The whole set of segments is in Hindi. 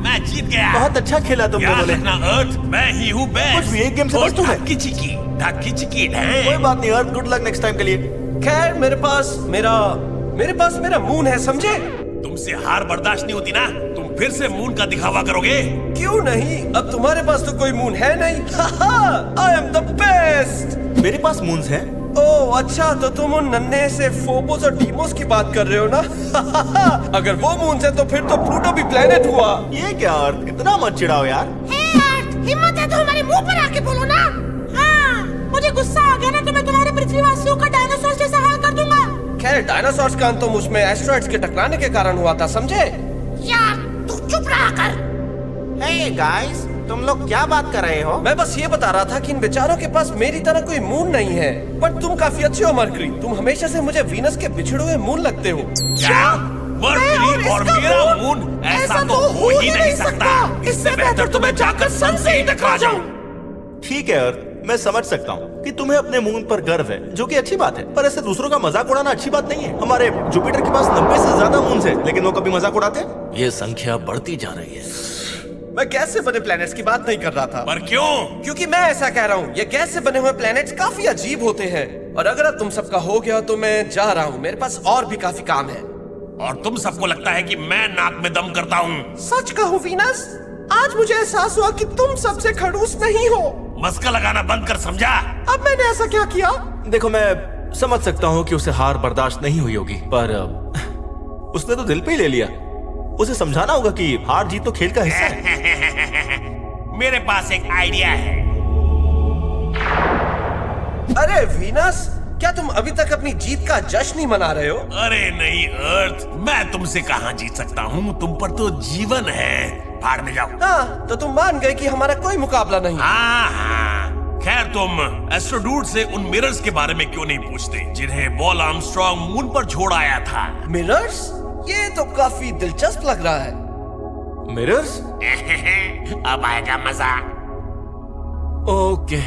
मैं जीत गया। बहुत अच्छा खेला तुमने याद बोले। रखना अर्थ, मैं ही हूँ बेस्ट। कुछ भी एक गेम से बस तू है। ढक्की चिकी कोई बात नहीं अर्थ, गुड लक नेक्स्ट टाइम के लिए। खैर मेरे पास मेरा मून है, समझे? तुमसे हार बर्दाश्त नहीं होती ना, तुम फिर से मून का दिखावा करोगे। क्यों नहीं, अब तुम्हारे पास तो कोई मून है नहीं। I am the best. मेरे पास मून्स हैं। ओह अच्छा, तो तुम उन नन्हे से फोबोस और डीमोस की बात कर रहे हो ना? अगर वो मून्स है तो फिर तो प्लूटो भी प्लेनेट हुआ। ये क्या अर्थ, इतना मत चिढ़ाओ यार। हे अर्थ, हिम्मत है तो हमारे मुंह पर आके बोलो ना। हाँ, मुझे गुस्सा आ गया ना तो मैं तुम्हारे पृथ्वीवासियों का डायनासोर जैसा हाल कर दूंगा। खैर डायनासोर्स का अंत तो मुझमें एस्ट्रॉइड्स के टकराने के कारण हुआ था, समझे? यार तू चुप रहा कर। हे गाइस, तुम लोग क्या बात कर रहे हो? मैं बस ये बता रहा था कि इन बेचारों के पास मेरी तरह कोई मून नहीं है। बट तुम काफी अच्छे हो मर्करी, तुम हमेशा से मुझे वीनस के बिछड़े हुए मून लगते हो। क्या? मर्करी और मेरा मून? ऐसा तो हो ही नहीं सकता। इससे बेहतर तो मैं जाकर सन से ही टकरा जाऊं। ठीक है अर्थ, मैं समझ सकता हूँ कि तुम्हें अपने मून पर गर्व है, जो कि अच्छी बात है। पर ऐसे दूसरों का मजाक उड़ाना अच्छी बात नहीं है। हमारे जुपिटर के पास 90 से ज्यादा मून्स हैं, लेकिन वो कभी मजाक उड़ाते? ये संख्या बढ़ती जा रही है। मैं गैस से बने प्लैनेट्स की बात नहीं कर रहा था। पर क्यों? क्योंकि मैं ऐसा कह रहा हूँ, ये गैस से बने हुए प्लैनेट्स काफी अजीब होते हैं। और अगर अब तुम सबका हो गया तो मैं जा रहा हूँ, मेरे पास और भी काफी काम है। और तुम सबको लगता है कि मैं नाक में दम करता हूँ? सच कहूँ वीनस, आज मुझे एहसास हुआ कि तुम सबसे खड़ूस नहीं हो। मस्का लगाना बंद कर, समझा? अब मैंने ऐसा क्या किया? देखो, मैं समझ सकता हूँ कि उसे हार बर्दाश्त नहीं हुई होगी, पर उसने तो दिल पे ही ले लिया। उसे समझाना होगा कि हार जीत तो खेल का हिस्सा है। मेरे पास एक आइडिया है। अरे वीनस, क्या तुम अभी तक अपनी जीत का जश्न नहीं मना रहे हो? अरे नहीं अर्थ, मैं तुमसे कहाँ जीत सकता हूँ, तुम पर तो जीवन है। भाड़ में जाओ। हाँ, तो तुम मान गए कि हमारा कोई मुकाबला नहीं। हाँ। खैर तुम एस्ट्रोडूड से उन मिरर्स के बारे में क्यों नहीं पूछते, जिन्हें पॉल आर्मस्ट्रांग मून पर छोड़ आया था? मिरर्स? ये तो काफी दिलचस्प लग रहा है। मिरर्स? अब आएगा मजा। ओके,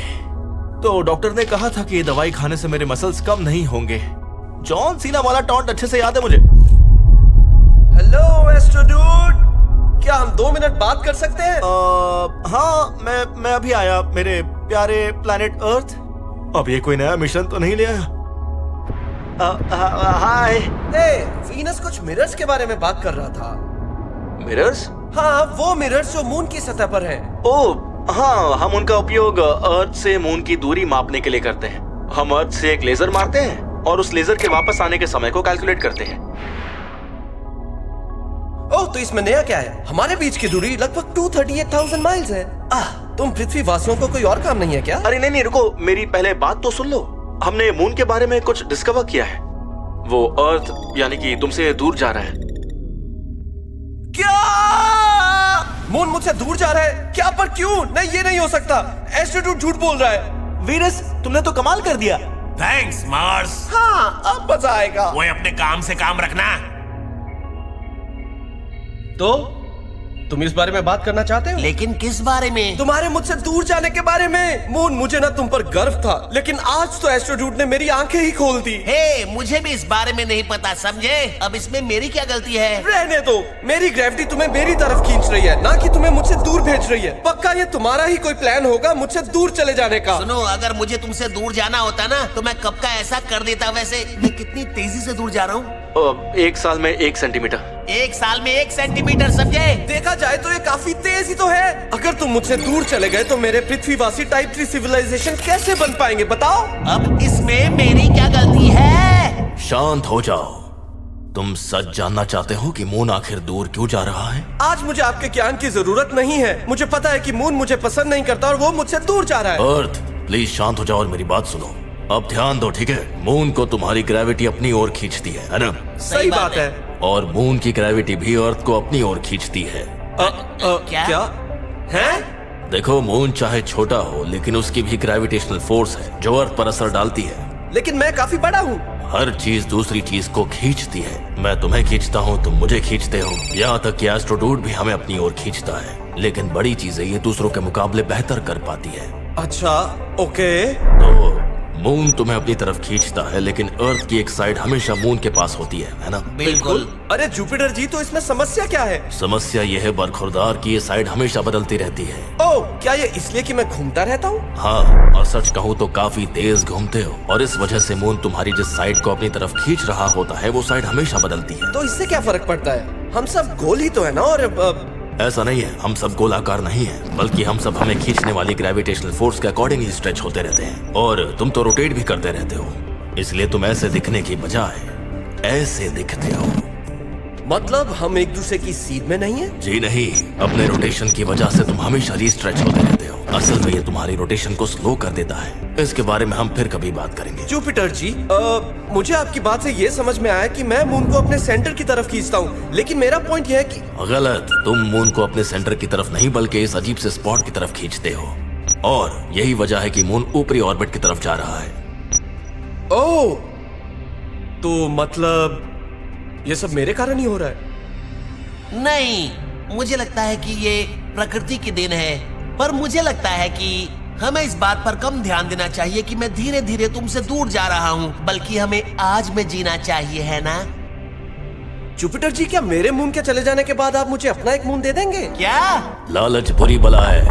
तो डॉक्टर ने कहा था कि ये दवाई खाने से मेरे मसल्स कम नहीं होंगे। जॉन सीना वाला टॉन्ट अच्छे से याद है मुझे। हेलो एस्ट्रोडूड, क्या हम 2 मिनट बात कर सकते हैं? हाँ, मैं अभी आया मेरे प्यारे प्लैनेट अर्थ। अब ये कोई नया मिशन तो नहीं ले आया? हाय। वीनस कुछ मिरर्स के बारे में बात कर रहा था। मिरर्स? हाँ, वो मिरर्स जो मून की सतह पर हैं। ओह हाँ, हम उनका उपयोग अर्थ से मून की दूरी मापने के लिए करते हैं। हम अर्थ से एक लेजर मारते हैं और उस लेजर के वापस आने के समय को कैलकुलेट करते हैं। ओह, तो इसमें नया क्या है? हमारे बीच की दूरी लगभग 238,000 माइल्स है। तुम पृथ्वी वासियों को कोई और काम नहीं है क्या? अरे नहीं, रुको, मेरी पहले बात तो सुन लो। हमने मून के बारे में कुछ डिस्कवर किया है। वो अर्थ यानी कि तुमसे दूर जा रहा है। क्या? मून मुझसे दूर जा रहा है? क्या? पर क्यों? नहीं, ये नहीं हो सकता। एस्ट्रोडूड झूठ बोल रहा है। वीनस, तुमने तो कमाल कर दिया। Thanks Mars. हाँ, अब मजा आएगा। वो अपने काम से काम रखना। तो तुम इस बारे में बात करना चाहते हो? लेकिन किस बारे में? तुम्हारे मुझसे दूर जाने के बारे में। मून, मुझे ना तुम पर गर्व था, लेकिन आज तो एस्ट्रोडूड ने मेरी आंखें ही खोल दी। हे, मुझे भी इस बारे में नहीं पता, समझे? अब इसमें मेरी क्या गलती है? रहने दो, मेरी ग्रेविटी तुम्हें मेरी तरफ खींच रही है, ना कि तुम्हें मुझसे दूर भेज रही है। पक्का ये तुम्हारा ही कोई प्लान होगा मुझसे दूर चले जाने का। सुनो, अगर मुझे तुमसे दूर जाना होता ना तो मैं कब का ऐसा कर देता। वैसे मैं कितनी तेजी से दूर जा रहा हूँ? 1 साल में 1 सेंटीमीटर। 1 साल में 1 सेंटीमीटर, समझे? देखा जाए तो ये काफी तेज ही तो है। अगर तुम मुझसे दूर चले गए तो मेरे पृथ्वीवासी टाइप 3 सिविलाइजेशन कैसे बन पाएंगे, बताओ? अब इसमें मेरी क्या गलती है? शांत हो जाओ। तुम सच जानना चाहते हो कि मून आखिर दूर क्यों जा रहा है? आज मुझे आपके ज्ञान की जरूरत नहीं है। मुझे पता है कि मून मुझे पसंद नहीं करता और वो मुझसे दूर जा रहा है। अर्थ, प्लीज शांत हो जाओ और मेरी बात सुनो। अब ध्यान दो, ठीक है? मून को तुम्हारी ग्रेविटी अपनी ओर खींचती है ना? सही बात है। और मून की ग्रेविटी भी अर्थ को अपनी ओर खींचती है। क्या है? देखो, मून चाहे छोटा हो लेकिन उसकी भी ग्रेविटेशनल फोर्स है जो अर्थ पर असर डालती है। लेकिन मैं काफी बड़ा हूँ। हर चीज दूसरी चीज को खींचती है। मैं तुम्हें खींचता हूँ, तुम मुझे खींचते हो, यहाँ तक कि एस्ट्रोडूड भी हमें अपनी ओर खींचता है। लेकिन बड़ी चीजें ये दूसरों के मुकाबले बेहतर कर पाती है। अच्छा, ओके। तो मून तुम्हें अपनी तरफ खींचता है, लेकिन अर्थ की एक साइड हमेशा मून के पास होती है ना? बिल्कुल। अरे जुपिटर जी, तो इसमें समस्या क्या है? समस्या यह है बरखुरदार की ये साइड हमेशा बदलती रहती है। ओह, क्या ये इसलिए कि मैं घूमता रहता हूँ? हाँ, और सच कहूँ तो काफी तेज घूमते हो, और इस वजह से मून तुम्हारी जिस साइड को अपनी तरफ खींच रहा होता है वो साइड हमेशा बदलती है। तो इससे क्या फर्क पड़ता है? हम सब गोल ही तो है ना। और ऐसा नहीं है, हम सब गोलाकार नहीं है, बल्कि हम सब हमें खींचने वाली ग्रेविटेशनल फोर्स के अकॉर्डिंग ही स्ट्रेच होते रहते हैं। और तुम तो रोटेट भी करते रहते हो, इसलिए तुम ऐसे दिखने की बजाय ऐसे दिखते हो। मतलब हम एक दूसरे की सीध में नहीं है? जी नहीं, अपने रोटेशन की वजह से तुम हमेशा रीस्ट्रेच होते रहते हो। असल में ये तुम्हारी रोटेशन को स्लो कर देता है। इसके बारे में हम फिर कभी बात करेंगे। जुपिटर जी, मुझे आपकी बात से ये समझ में आया कि मैं मून को अपने सेंटर की तरफ खींचता हूँ, लेकिन मेरा पॉइंट यह है कि गलत। तुम मून को अपने सेंटर की तरफ नहीं बल्कि इस अजीब से स्पॉट की तरफ खींचते हो, और यही वजह है कि मून ऊपरी ऑर्बिट की तरफ जा रहा है। ओह, तो मतलब ये सब मेरे कारण ही हो रहा है? नहीं, मुझे लगता है कि ये प्रकृति की देन है, पर मुझे लगता है कि हमें इस बात पर कम ध्यान देना चाहिए कि मैं धीरे धीरे तुमसे दूर जा रहा हूँ, बल्कि हमें आज में जीना चाहिए, है ना? जुपिटर जी, क्या मेरे मून के चले जाने के बाद आप मुझे अपना एक मून दे देंगे? क्या? लालच बुरी बला है,